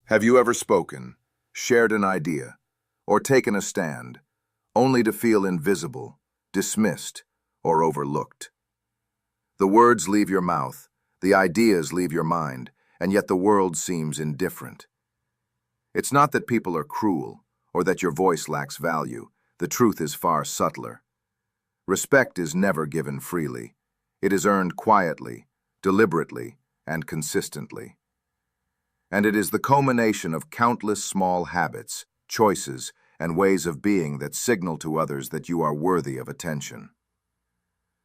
Have you ever spoken, shared an idea, or taken a stand, only to feel invisible, dismissed, or overlooked? The words leave your mouth, the ideas leave your mind, and yet the world seems indifferent. It's not that people are cruel, or that your voice lacks value. The truth is far subtler. Respect is never given freely. It is earned quietly, deliberately, and consistently. And it is the culmination of countless small habits, choices, and ways of being that signal to others that you are worthy of attention.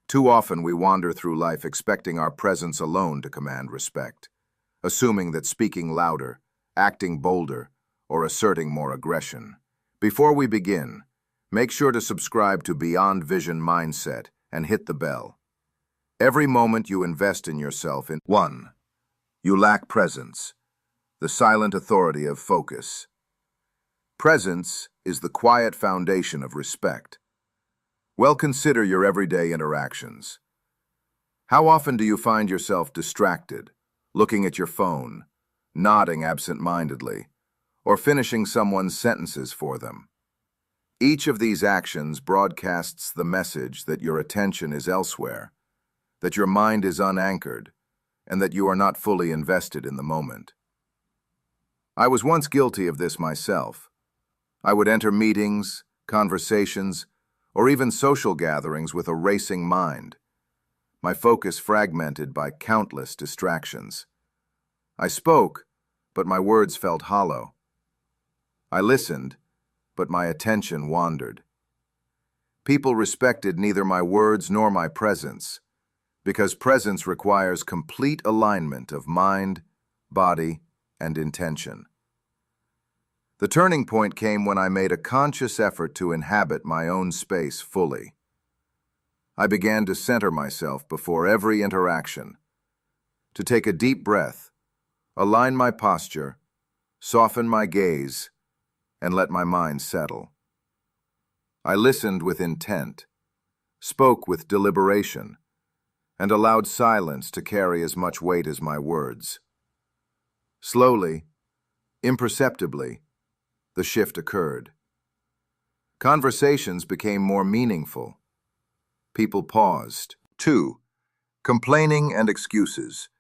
Too often we wander through life expecting our presence alone to command respect, assuming that speaking louder, acting bolder, or asserting more aggression. Before we begin, make sure to subscribe to Beyond Vision Mindset and hit the bell. Every moment you invest in yourself in 1. You lack presence, the silent authority of focus. Presence is the quiet foundation of respect. Well, consider your everyday interactions. How often do you find yourself distracted, looking at your phone, nodding absent-mindedly, or finishing someone's sentences for them? Each of these actions broadcasts the message that your attention is elsewhere, that your mind is unanchored, and that you are not fully invested in the moment. I was once guilty of this myself. I would enter meetings, conversations, or even social gatherings with a racing mind, my focus fragmented by countless distractions. I spoke, but my words felt hollow. I listened, but my attention wandered. People respected neither my words nor my presence, because presence requires complete alignment of mind, body, and intention. The turning point came when I made a conscious effort to inhabit my own space fully. I began to center myself before every interaction, to take a deep breath, align my posture, soften my gaze, and let my mind settle. I listened with intent, spoke with deliberation, and allowed silence to carry as much weight as my words. Slowly, imperceptibly, the shift occurred. Conversations became more meaningful. People paused. 2. Complaining and excuses,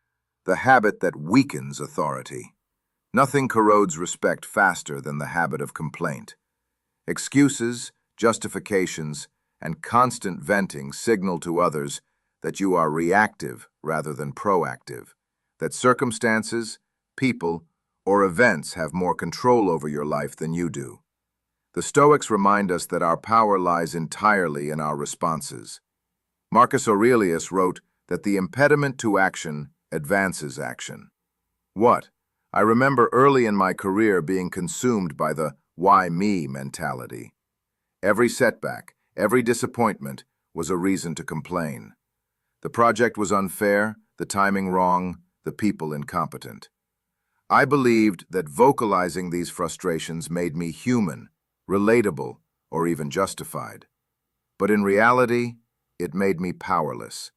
the habit that weakens authority. Nothing corrodes respect faster than the habit of complaint. Excuses, justifications, and constant venting signal to others that you are reactive rather than proactive, that circumstances, people, or events have more control over your life than you do. The Stoics remind us that our power lies entirely in our responses. Marcus Aurelius wrote that the impediment to action advances action. What? I remember early in my career being consumed by the "why me" mentality. Every setback, every disappointment was a reason to complain. The project was unfair, the timing wrong, the people incompetent. I believed that vocalizing these frustrations made me human, relatable, or even justified. But in reality, it made me powerless.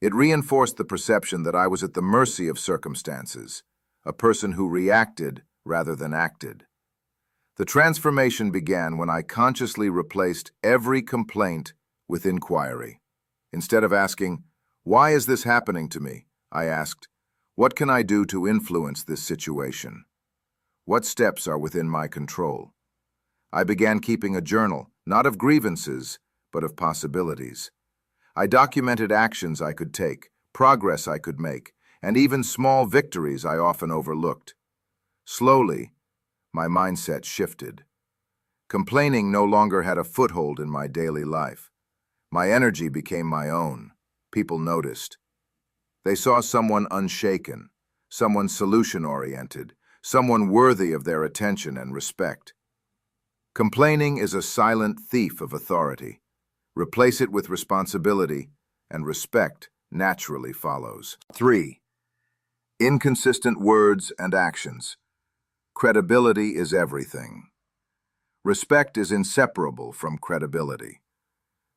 It reinforced the perception that I was at the mercy of circumstances, a person who reacted rather than acted. The transformation began when I consciously replaced every complaint with inquiry. Instead of asking, "Why is this happening to me?" I asked, "What can I do to influence this situation? What steps are within my control?" I began keeping a journal, not of grievances, but of possibilities. I documented actions I could take, progress I could make, and even small victories I often overlooked. Slowly, my mindset shifted. Complaining no longer had a foothold in my daily life. My energy became my own. People noticed. They saw someone unshaken, someone solution-oriented, someone worthy of their attention and respect. Complaining is a silent thief of authority. Replace it with responsibility, and respect naturally follows. 3. Inconsistent words and actions. Credibility is everything. Respect is inseparable from credibility.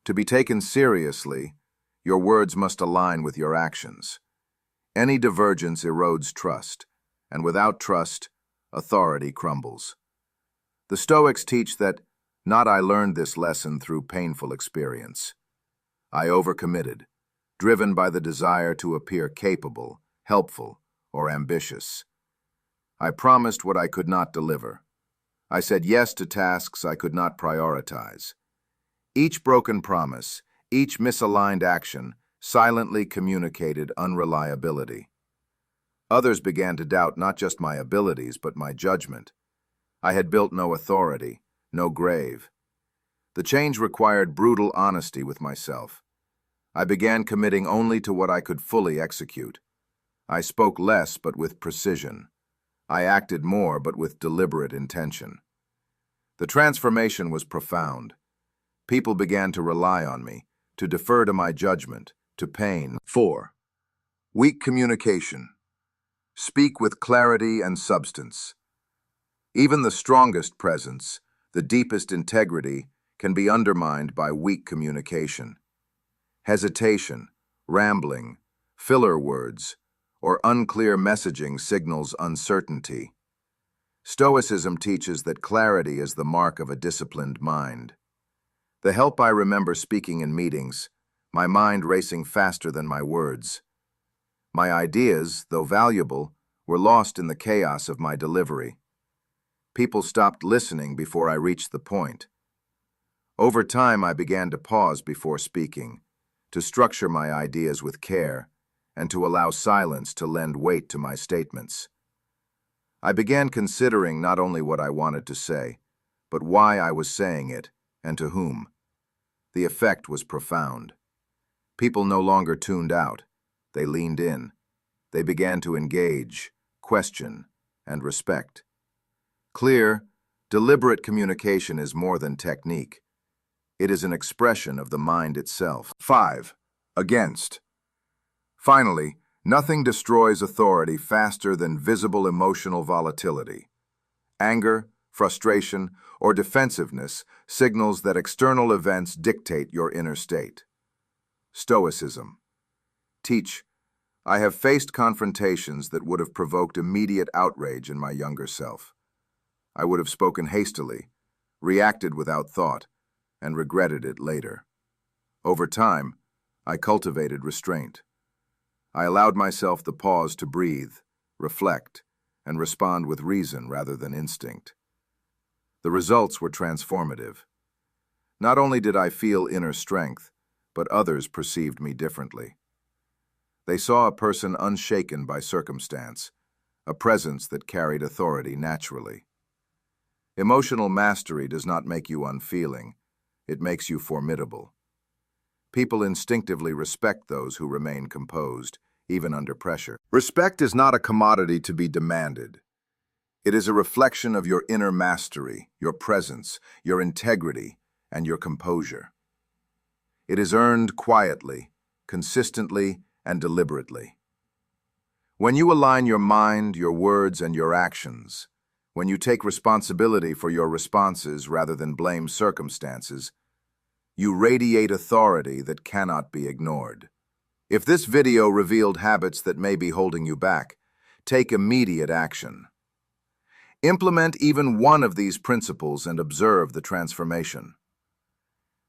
To be taken seriously, your words must align with your actions. Any divergence erodes trust, and without trust, authority crumbles. The Stoics teach that not I learned this lesson through painful experience. I overcommitted, driven by the desire to appear capable, helpful, or ambitious. I promised what I could not deliver. I said yes to tasks I could not prioritize. Each broken promise, each misaligned action, silently communicated unreliability. Others began to doubt not just my abilities, but my judgment. I had built no authority, no grave. The change required brutal honesty with myself. I began committing only to what I could fully execute. I spoke less, but with precision. I acted more, but with deliberate intention. The transformation was profound. People began to rely on me, to defer to my judgment, to pain. 4. Weak communication. Speak with clarity and substance. Even the strongest presence, the deepest integrity, can be undermined by weak communication. Hesitation, rambling, filler words, or unclear messaging signals uncertainty. Stoicism teaches that clarity is the mark of a disciplined mind. The help I remember speaking in meetings, my mind racing faster than my words. My ideas, though valuable, were lost in the chaos of my delivery. People stopped listening before I reached the point. Over time, I began to pause before speaking, to structure my ideas with care, and to allow silence to lend weight to my statements. I began considering not only what I wanted to say, but why I was saying it, and to whom. The effect was profound. People no longer tuned out. They leaned in. They began to engage, question, and respect. Clear, deliberate communication is more than technique. It is an expression of the mind itself. 5. Against. Finally, nothing destroys authority faster than visible emotional volatility. Anger, frustration, or defensiveness signals that external events dictate your inner state. Stoicism. Teach. I have faced confrontations that would have provoked immediate outrage in my younger self. I would have spoken hastily, reacted without thought, and regretted it later. Over time, I cultivated restraint. I allowed myself the pause to breathe, reflect, and respond with reason rather than instinct. The results were transformative. Not only did I feel inner strength, but others perceived me differently. They saw a person unshaken by circumstance, a presence that carried authority naturally. Emotional mastery does not make you unfeeling, it makes you formidable. People instinctively respect those who remain composed, even under pressure. Respect is not a commodity to be demanded. It is a reflection of your inner mastery, your presence, your integrity, and your composure. It is earned quietly, consistently, and deliberately. When you align your mind, your words, and your actions, when you take responsibility for your responses rather than blame circumstances, you radiate authority that cannot be ignored. If this video revealed habits that may be holding you back, take immediate action. Implement even one of these principles and observe the transformation.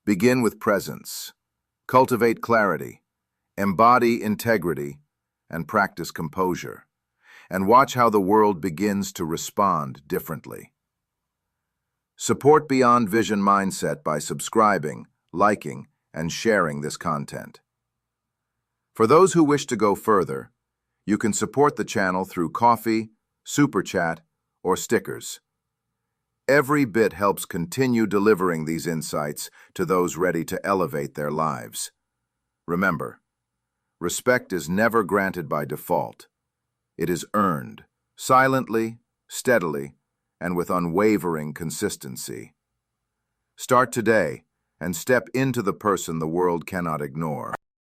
Begin with presence. Cultivate clarity. Embody integrity, and practice composure. And watch how the world begins to respond differently. Support Beyond Vision Mindset by subscribing, liking, and sharing this content. For those who wish to go further, you can support the channel through coffee, super chat, or stickers. Every bit helps continue delivering these insights to those ready to elevate their lives. Remember, respect is never granted by default. It is earned, silently, steadily, and with unwavering consistency. Start today and step into the person the world cannot ignore.